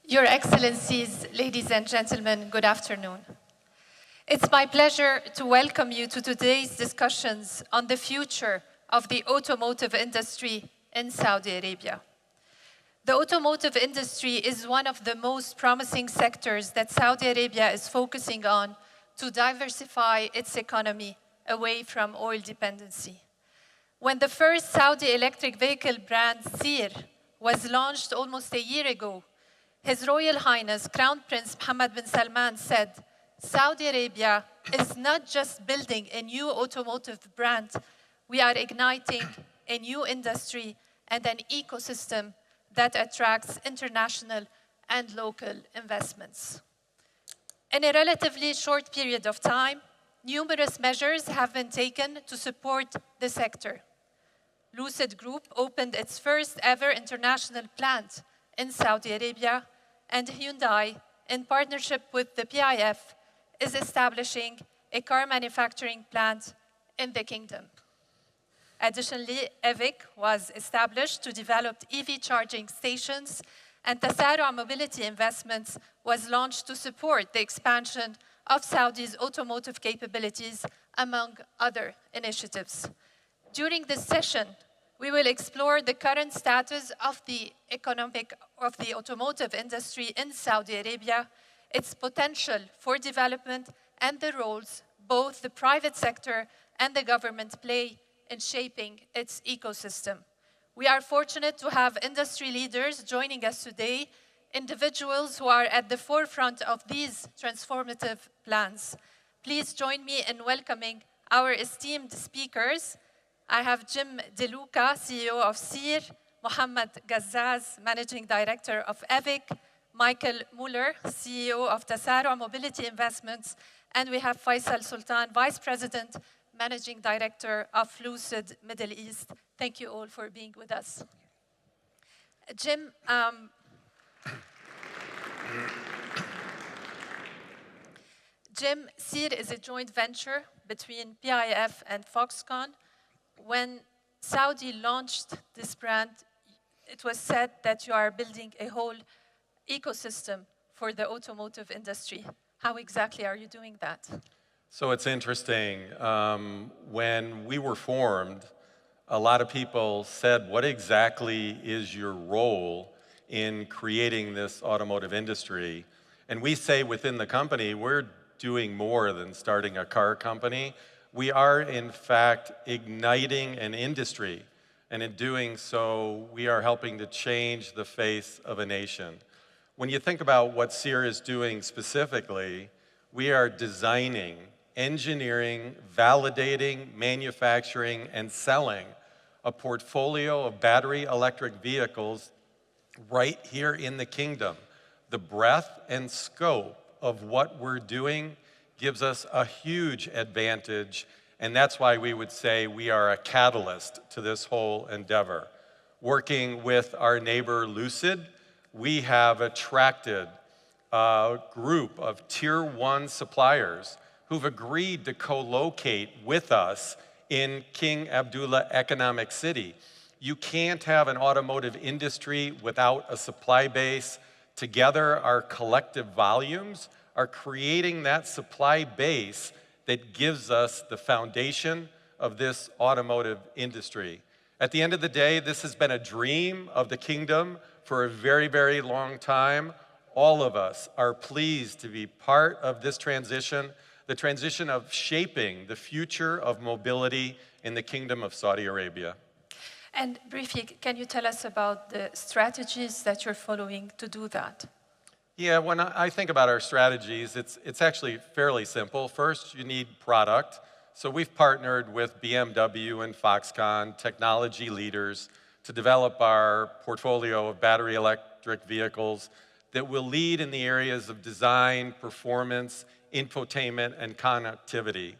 Your Excellencies, ladies and gentlemen, good afternoon. It's my pleasure to welcome you to today's discussions on the future of the automotive industry in Saudi Arabia. The automotive industry is one of the most promising sectors that Saudi Arabia is focusing on to diversify its economy away from oil dependency. When the first Saudi electric vehicle brand, Seer, was launched almost a year ago, His Royal Highness Crown Prince محمد bin Salman said, Saudi Arabia is not just building a new automotive brand, we are igniting a new industry and an ecosystem that attracts international and local investments. In a relatively short period of time, numerous measures have been taken to support the sector. Lucid Group opened its first ever international plant in Saudi Arabia, and Hyundai, in partnership with the PIF, is establishing a car manufacturing plant in the kingdom. Additionally, EVIC was established to develop EV charging stations, and تديره Mobility Investments was launched to support the expansion of Saudi's automotive capabilities, among other initiatives. During this session, we will explore the current status of the automotive industry in Saudi Arabia, its potential for development, and the roles both the private sector and the government play in shaping its ecosystem. We are fortunate to have industry leaders joining us today, individuals who are at the forefront of these transformative plans. Please join me in welcoming our esteemed speakers. I have Jim Locka, CEO of Seer, Mohammed Qzaz, Managing Director of EVIC, Maikel Mouler, CEO of تديره Mobility Investments, and we have Faisul Sultan, Vice President, Managing Director of Lucid Middle East. Thank you all for being with us. Jim, Seer is a joint venture between PIF and Foxconn. When Saudi launched this brand, it was said that you are building a whole ecosystem for the automotive industry. How exactly are you doing that? So it's interesting. When we were formed, a lot of people said, what exactly is your role in creating this automotive industry? And we say within the company, we're doing more than starting a car company. We are, in fact, igniting an industry. And in doing so, we are helping to change the face of a nation. When you think about what Seer is doing specifically, we are designing, engineering, validating, manufacturing, and selling a portfolio of battery electric vehicles right here in the kingdom. The breadth and scope of what we're doing gives us a huge advantage, and that's why we would say we are a catalyst to this whole endeavor. Working with our neighbor Lucid, we have attracted a group of tier 1 suppliers who've agreed to co-locate with us in King Abdullah Economic City. You can't have an automotive industry without a supply base. Together, our collective volumes are creating that supply base that gives us the foundation of this automotive industry. At the end of the day, this has been a dream of the kingdom for a very, very long time. All of us are pleased to be part of this transition, the transition of shaping the future of mobility in the Kingdom of Saudi Arabia. And briefly, can you tell us about the strategies that you're following to do that? Yeah, when I think about our strategies, it's actually fairly simple. First, you need product. So we've partnered with BMW and Foxconn, technology leaders, to develop our portfolio of battery electric vehicles that will lead in the areas of design, performance, infotainment, and connectivity.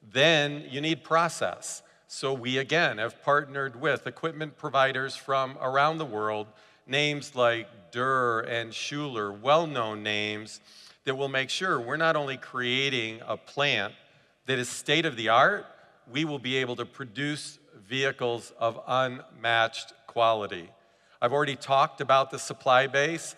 Then you need process. So we, again, have partnered with equipment providers from around the world, names like Teddiره and Schuler, well-known names that will make sure we're not only creating a plant that is state-of-the-art, we will be able to produce vehicles of unmatched quality. I've already talked about the supply base.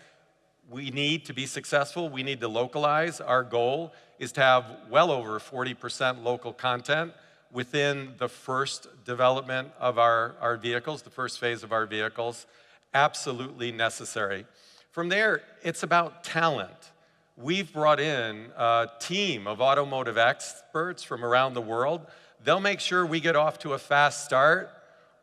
We need to be successful, we need to localize. Our goal is to have well over 40% local content within the first development of our vehicles, the first phase of our vehicles. Absolutely necessary. From there, it's about talent. We've brought in a team of automotive experts from around the world. They'll make sure we get off to a fast start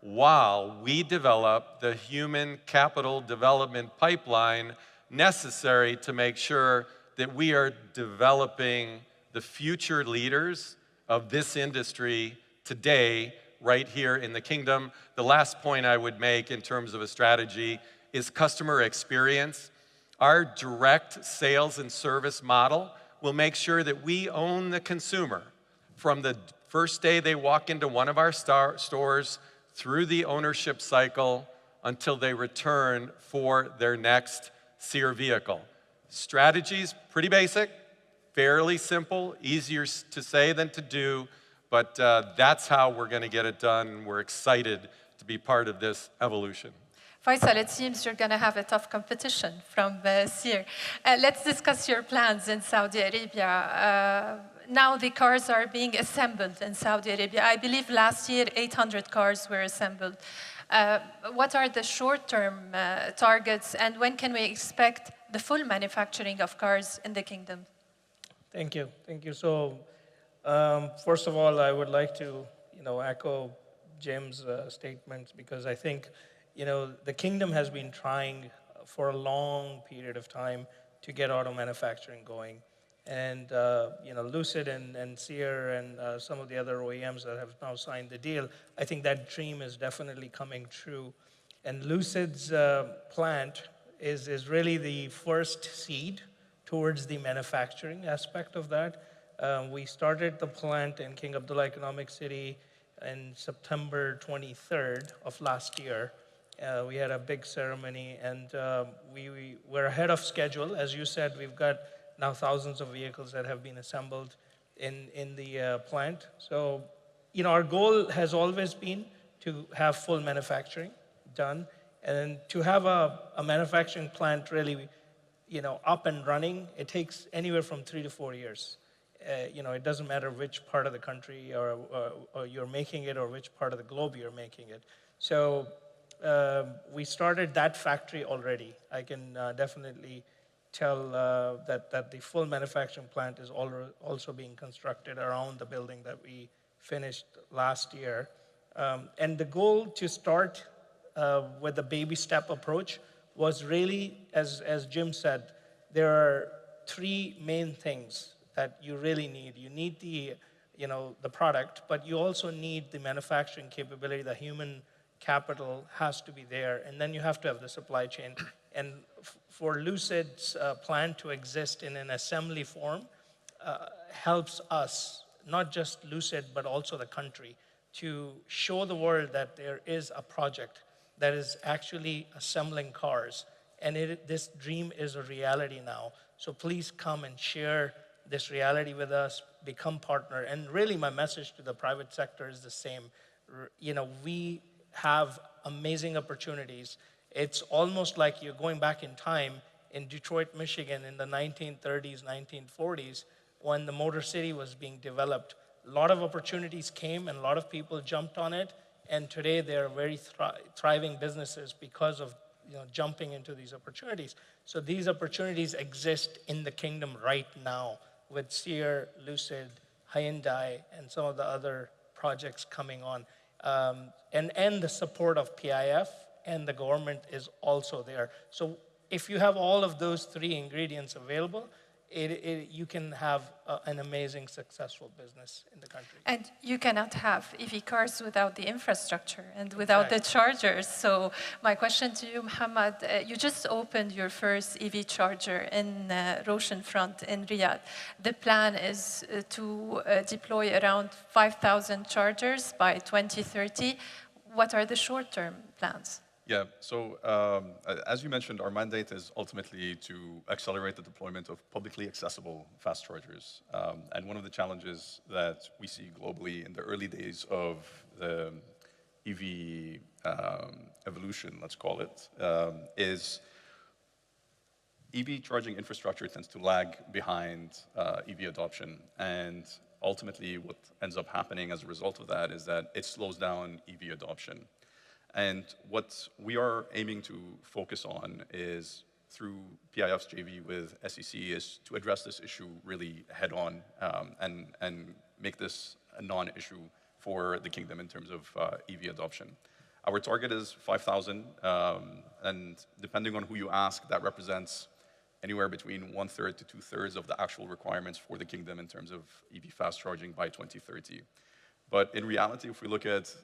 while we develop the human capital development pipeline necessary to make sure that we are developing the future leaders of this industry today, right here in the kingdom. The last point I would make in terms of a strategy is customer experience. Our direct sales and service model will make sure that we own the consumer from the first day they walk into one of our stores through the ownership cycle until they return for their next Sear vehicle. Strategy's pretty basic, fairly simple, easier to say than to do, but that's how we're going to get it done. We're excited to be part of this evolution. Faisal, it seems you're going to have a tough competition from Sear. Let's discuss your plans in Saudi Arabia. Now the cars are being assembled in Saudi Arabia. I believe last year 800 cars were assembled. What are the short-term targets, and when can we expect the full manufacturing of cars in the kingdom? Thank you. So, first of all, I would like to, echo Jim's statements, because I think, the kingdom has been trying for a long period of time to get auto manufacturing going. And, Lucid and Sear and some of the other OEMs that have now signed the deal, I think that dream is definitely coming true. And Lucid's plant is really the first seed towards the manufacturing aspect of that. We started the plant in King Abdullah Economic City in September 23rd of last year. We had a big ceremony, and we're ahead of schedule. As you said, we've got now thousands of vehicles that have been assembled in the plant. So, our goal has always been to have full manufacturing done, and to have a manufacturing plant really, up and running. It takes anywhere from 3 to 4 years. It doesn't matter which part of the country or you're making it, or which part of the globe you're making it. So we started that factory already. I can definitely tell that the full manufacturing plant is also being constructed around the building that we finished last year. And the goal to start with the baby step approach was really, as Jim said, there are 3 main things that you really need. You need the product, but you also need the manufacturing capability. The human capital has to be there, and then you have to have the supply chain. And for Lucid's plan to exist in an assembly form helps us, not just Lucid, but also the country, to show the world that there is a project that is actually assembling cars. And this dream is a reality now. So please come and share this reality with us, become partner. And really my message to the private sector is the same. We have amazing opportunities. It's almost like you're going back in time in Detroit, Michigan in the 1930s, 1940s, when the Motor City was being developed. A lot of opportunities came and a lot of people jumped on it. And today they're very thriving businesses because of jumping into these opportunities. So these opportunities exist in the kingdom right now with Sear, Lucid, Hyundai, and some of the other projects coming on. And the support of PIF and the government is also there. So if you have all of those 3 ingredients available, you can have an amazing, successful business in the country. And you cannot have EV cars without the infrastructure and without the chargers. So my question to you, محمد, you just opened your first EV charger in Roshan Front in Riyadh. The plan is to deploy around 5,000 chargers by 2030. What are the short-term plans? Yeah, so as you mentioned, our mandate is ultimately to accelerate the deployment of publicly accessible fast chargers. And one of the challenges that we see globally in the early days of the EV evolution, let's call it, is EV charging infrastructure tends to lag behind EV adoption. And ultimately, what ends up happening as a result of that is that it slows down EV adoption. And what we are aiming to focus on is, through PIF's JV with SEC, is to address this issue really head on and make this a non-issue for the kingdom in terms of EV adoption. Our target is 5,000, and depending on who you ask, that represents anywhere between 1/3 to 2/3 of the actual requirements for the kingdom in terms of EV fast charging by 2030. But in reality, if we look at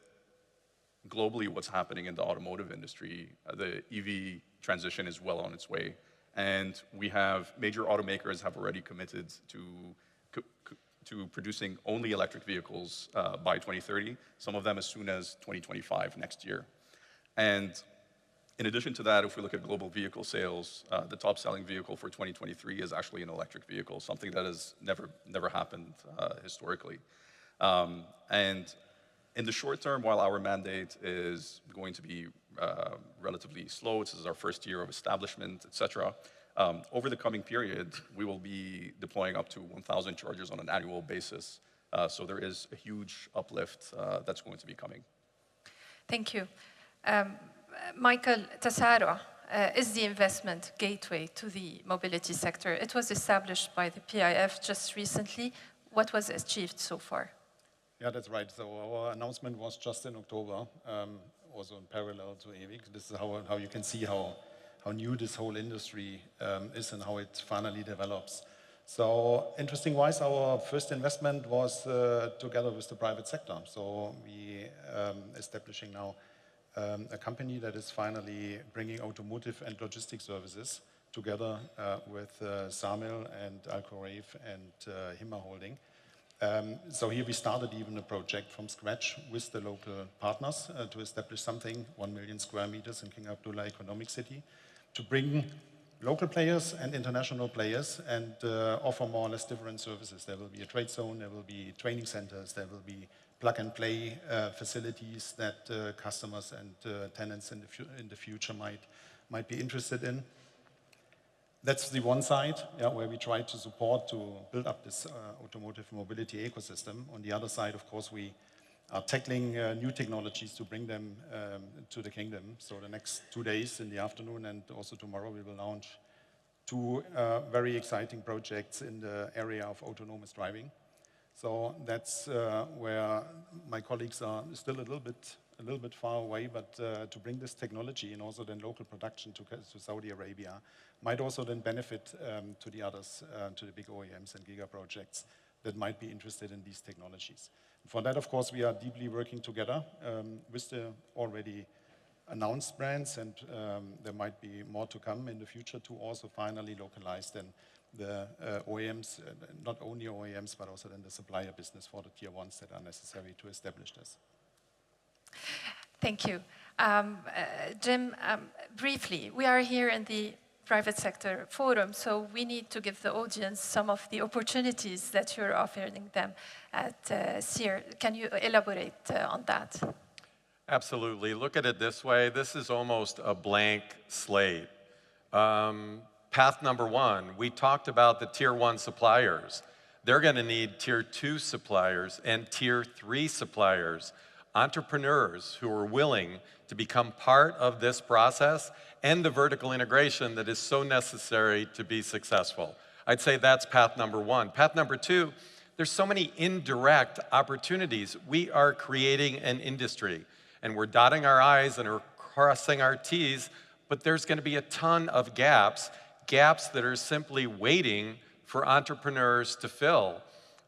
globally what's happening in the automotive industry, the EV transition is well on its way. And we have major automakers have already committed to producing only electric vehicles by 2030, some of them as soon as 2025, next year. And in addition to that, if we look at global vehicle sales, the top selling vehicle for 2023 is actually an electric vehicle, something that has never happened historically. And in the short term, while our mandate is going to be relatively slow, this is our first year of establishment, et cetera, over the coming period, we will be deploying up to 1,000 chargers on an annual basis. So there is a huge uplift that's going to be coming. Thank you. Michael, تسارع is the investment gateway to the mobility sector. It was established by the PIF just recently. What was achieved so far? Yeah, that's right. So our announcement was just in October, also in parallel to EVIC. This is how you can see how new this whole industry is and how it finally develops. So interesting-wise, our first investment was together with the private sector. So we establishing now a company that is finally bringing automotive and logistics services together with Samil and Al-Khuraif and Himma Holding. So here we started even a project from scratch with the local partners to establish something, 1 million square meters in King Abdullah Economic City, to bring local players and international players and offer more or less different services. There will be a trade zone, there will be training centers, there will be plug-and-play facilities that customers and tenants in the future might be interested in. That's the one side, where we try to support to build up this automotive mobility ecosystem. On the other side, of course, we are tackling new technologies to bring them to the kingdom. So the next 2 days in the afternoon and also tomorrow, we will launch 2 very exciting projects in the area of autonomous driving. So that's where my colleagues are still a little bit far away, but to bring this technology and also then local production to Saudi Arabia might also then benefit to the others, to the big OEMs and giga projects that might be interested in these technologies. For that, of course, we are deeply working together with the already announced brands, and there might be more to come in the future to also finally localize then the OEMs, not only OEMs, but also then the supplier business for the tier ones that are necessary to establish this. Thank you. Jim, briefly, we are here in the private sector forum, so we need to give the audience some of the opportunities that you're offering them at SEER. Can you elaborate on that? Absolutely. Look at it this way. This is almost a blank slate. Path number 1, we talked about the tier 1 suppliers. They're going to need tier 2 suppliers and tier 3 suppliers, entrepreneurs who are willing to become part of this process and the vertical integration that is so necessary to be successful. I'd say that's path number 1. Path number 2, there's so many indirect opportunities. We are creating an industry, and we're dotting our I's and we're crossing our T's, but there's going to be a ton of gaps that are simply waiting for entrepreneurs to fill.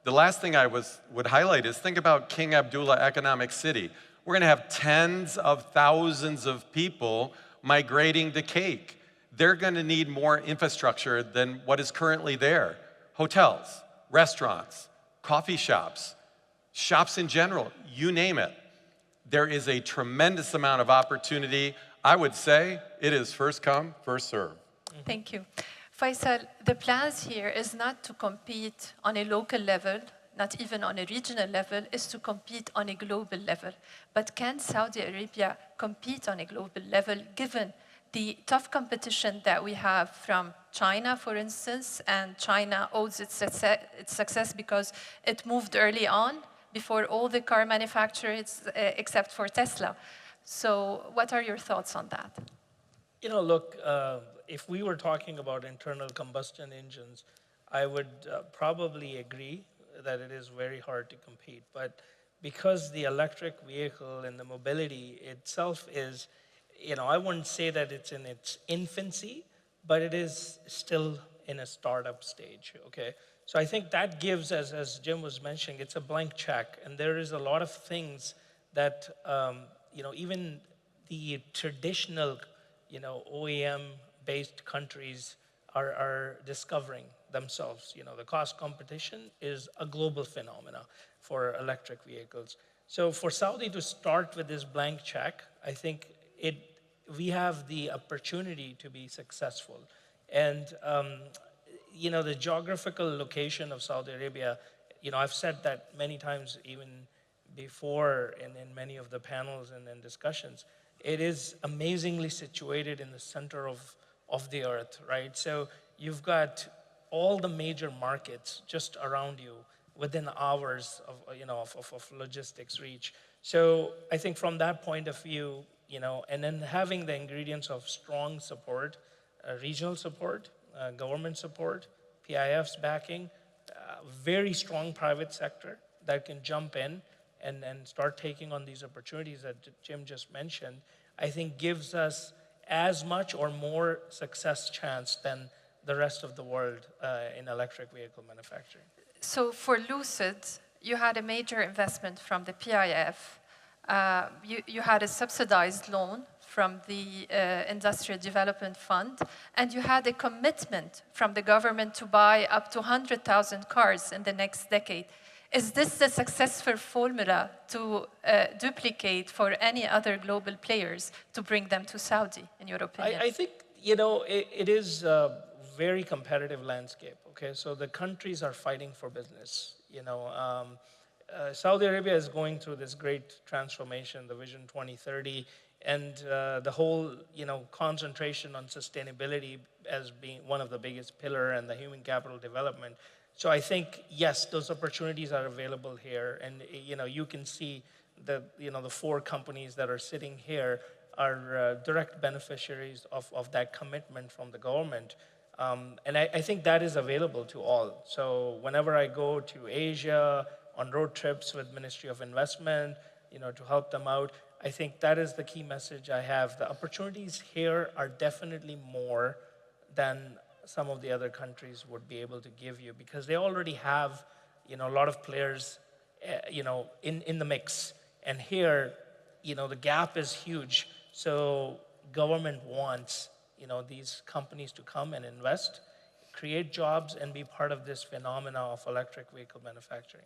The last thing I would highlight is think about King Abdullah Economic City. We're going to have tens of thousands of people migrating to Cake. They're going to need more infrastructure than what is currently there. Hotels, restaurants, coffee shops, shops in general, you name it. There is a tremendous amount of opportunity. I would say it is first come, first serve. Thank you. Faisal, the plans here is not to compete on a local level, not even on a regional level, is to compete on a global level. But can Saudi Arabia compete on a global level given the tough competition that we have from China, for instance, and China owes its success because it moved early on before all the car manufacturers except for Tesla. So what are your thoughts on that? You know, look, if we were talking about internal combustion engines, I would probably agree that it is very hard to compete. But because the electric vehicle and the mobility itself is, you know, I wouldn't say that it's in its infancy, but it is still in a startup stage, okay? So I think that gives, as Jim was mentioning, it's a blank check. And there is a lot of things that, you know, even the traditional, you know, OEM-based countries are discovering themselves. You know, the cost competition is a global phenomena for electric vehicles. So for Saudi to start with this blank check, I think we have the opportunity to be successful. And, you know, the geographical location of Saudi Arabia, you know, I've said that many times even before in many of the panels and discussions, it is amazingly situated in the center of the earth, right? So you've got all the major markets just around you within hours of, you know, of logistics reach. So I think from that point of view, you know, and then having the ingredients of strong support, regional support, government support, PIF's backing, very strong private sector that can jump in and start taking on these opportunities that Jim just mentioned, I think gives us as much or more success chance than the rest of the world in electric vehicle manufacturing. So for Lucid, you had a major investment from the PIF. You had a subsidized loan from the Industrial Development Fund, and you had a commitment from the government to buy up to 100,000 cars in the next decade. Is this the successful formula to duplicate for any other global players to bring them to Saudi, in your opinion? I think, you know, it is a very competitive landscape, okay? So the countries are fighting for business, you know. Saudi Arabia is going through this great transformation, the Vision 2030, and the whole, you know, concentration on sustainability as being one of the biggest pillar and the human capital development. So I think, yes, those opportunities are available here. And, you know, you can see the, you know, the 4 companies that are sitting here are direct beneficiaries of that commitment from the government. And I think that is available to all. So whenever I go to Asia on road trips with Ministry of Investment, you know, to help them out, I think that is the key message I have. The opportunities here are definitely more than some of the other countries would be able to give you, because they already have, you know, a lot of players, you know, in the mix. And here, you know, the gap is huge. So government wants, you know, these companies to come and invest, create jobs, and be part of this phenomena of electric vehicle manufacturing.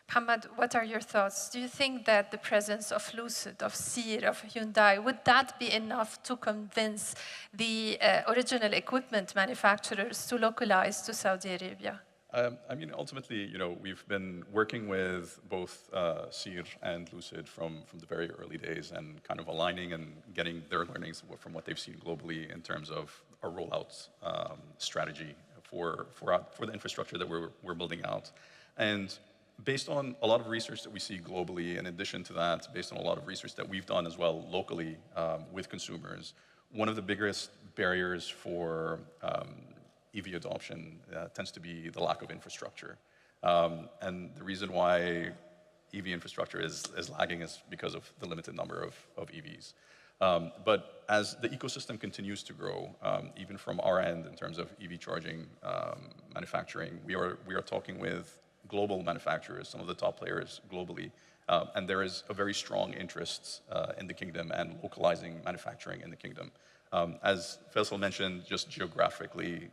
محمد, what are your thoughts? Do you think that the presence of Lucid, of Seer, of Hyundai, would that be enough to convince the original equipment manufacturers to localize to Saudi Arabia? I mean, ultimately, you know, we've been working with both Seer and Lucid from the very early days and kind of aligning and getting their learnings from what they've seen globally in terms of our rollout strategy for the infrastructure that we're building out. And based on a lot of research that we see globally, in addition to that, based on a lot of research that we've done as well locally with consumers, one of the biggest barriers for EV adoption tends to be the lack of infrastructure. And the reason why EV infrastructure is lagging is because of the limited number of EVs. But as the ecosystem continues to grow, even from our end in terms of EV charging manufacturing, we are talking with global manufacturers, some of the top players globally, and there is a very strong interest in the kingdom and localizing manufacturing in the kingdom. As Faisal mentioned, just geographically,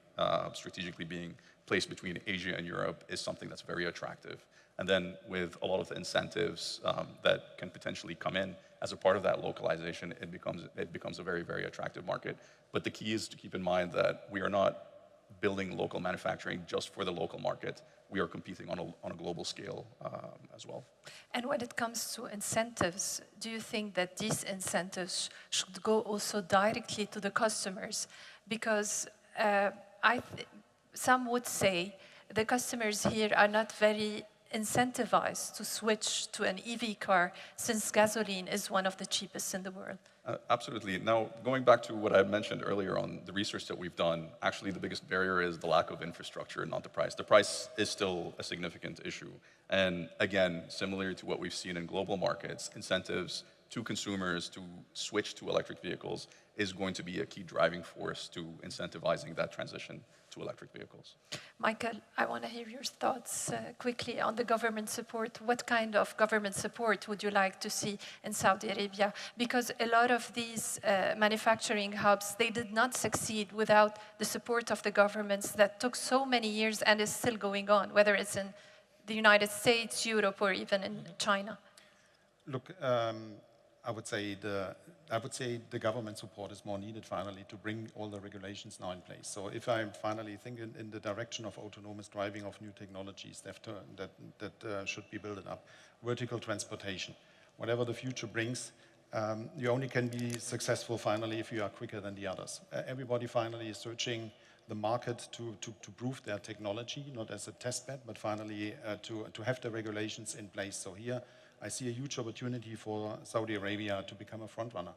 strategically being placed between Asia and Europe is something that's very attractive. And then with a lot of the incentives that can potentially come in as a part of that localization, it becomes a very, very attractive market. But the key is to keep in mind that we are not building local manufacturing just for the local market. We are competing on a global scale as well. And when it comes to incentives, do you think that these incentives should go also directly to the customers? Because some would say the customers here are not very incentivized to switch to an EV car since gasoline is one of the cheapest in the world. Absolutely. Now, going back to what I mentioned earlier on the research that we've done, actually the biggest barrier is the lack of infrastructure, not the price. The price is still a significant issue. And again, similar to what we've seen in global markets, incentives to consumers to switch to electric vehicles is going to be a key driving force to incentivizing that transition to electric vehicles. Michael, I want to hear your thoughts quickly on the government support. What kind of government support would you like to see in Saudi Arabia? Because a lot of these manufacturing hubs, they did not succeed without the support of the governments that took so many years and is still going on, whether it's in the United States, Europe, or even in China. Look, I would say the government support is more needed finally to bring all the regulations now in place. So if I finally think in the direction of autonomous driving, of new technologies that should be built up, vertical transportation, whatever the future brings, you only can be successful finally if you are quicker than the others. Everybody finally is searching the market to prove their technology, not as a test bed, but finally to have the regulations in place. So here, I see a huge opportunity for Saudi Arabia to become a front runner.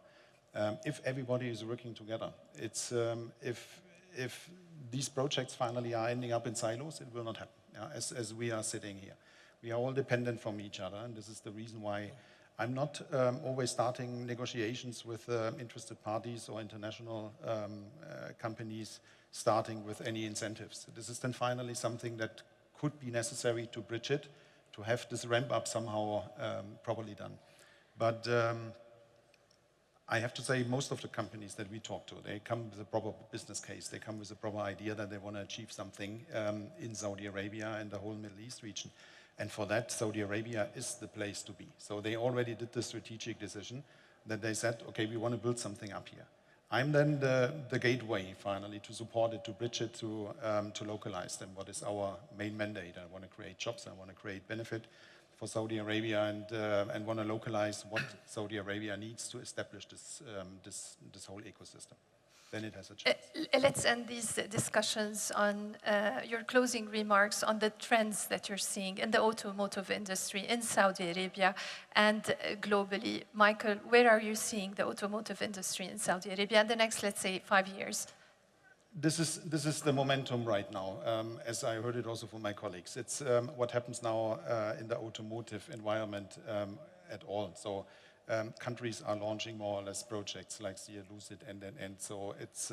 If everybody is working together, it's if these projects finally are ending up in silos, it will not happen. As we are sitting here, we are all dependent from each other, and this is the reason why I'm not always starting negotiations with interested parties or international companies starting with any incentives. This is then finally something that could be necessary to bridge it, to have this ramp up somehow properly done. But I have to say most of the companies that we talk to, they come with a proper business case. They come with a proper idea that they want to achieve something in Saudi Arabia and the whole Middle East region. And for that, Saudi Arabia is the place to be. So they already did the strategic decision that they said, okay, we want to build something up here. I'm then the gateway, finally, to support it, to bridge it, to localize them. What is our main mandate? I want to create jobs, I want to create benefit for Saudi Arabia, and want to localize what Saudi Arabia needs to establish this whole ecosystem. Then it has a chance. Let's end these discussions on your closing remarks on the trends that you're seeing in the automotive industry in Saudi Arabia and globally. Michael, where are you seeing the automotive industry in Saudi Arabia in the next, let's say, 5 years? This is the momentum right now, as I heard it also from my colleagues. It's what happens now in the automotive environment at all. So countries are launching more or less projects like Lucid and so it's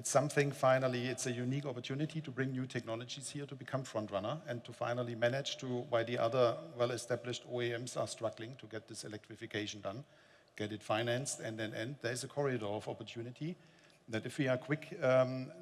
something finally, it's a unique opportunity to bring new technologies here to become front runner and to finally manage to, while the other well-established OEMs are struggling to get this electrification done, get it financed, and there's a corridor of opportunity that if we are quick,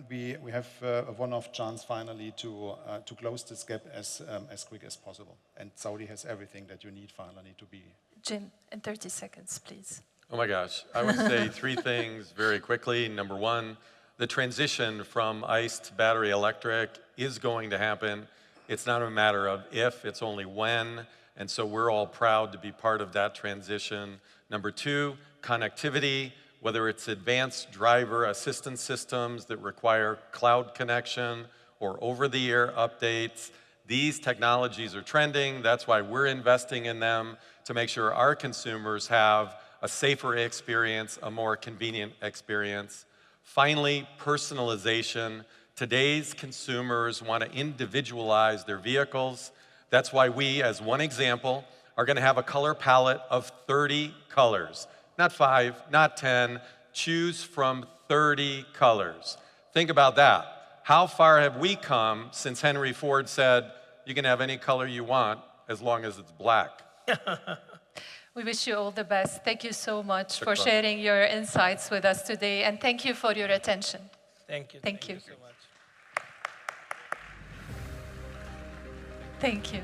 we have a one-off chance finally to close this gap as quick as possible. And Saudi has everything that you need finally to be. Jim, in 30 seconds, please. Oh my gosh, I would say 3 things very quickly. Number 1, the transition from ICE to battery electric is going to happen. It's not a matter of if, it's only when. And so we're all proud to be part of that transition. Number 2, connectivity, whether it's advanced driver assistance systems that require cloud connection or over-the-air updates. These technologies are trending. That's why we're investing in them to make sure our consumers have a safer experience, a more convenient experience. Finally, personalization. Today's consumers want to individualize their vehicles. That's why we, as one example, are going to have a color palette of 30 colors. Not 5, not 10. Choose from 30 colors. Think about that. How far have we come since Henry Ford said, you can have any color you want as long as it's black? We wish you all the best. Thank you so much for sharing your insights with us today, and thank you for your attention. Thank you. Thank you so much. Thank you.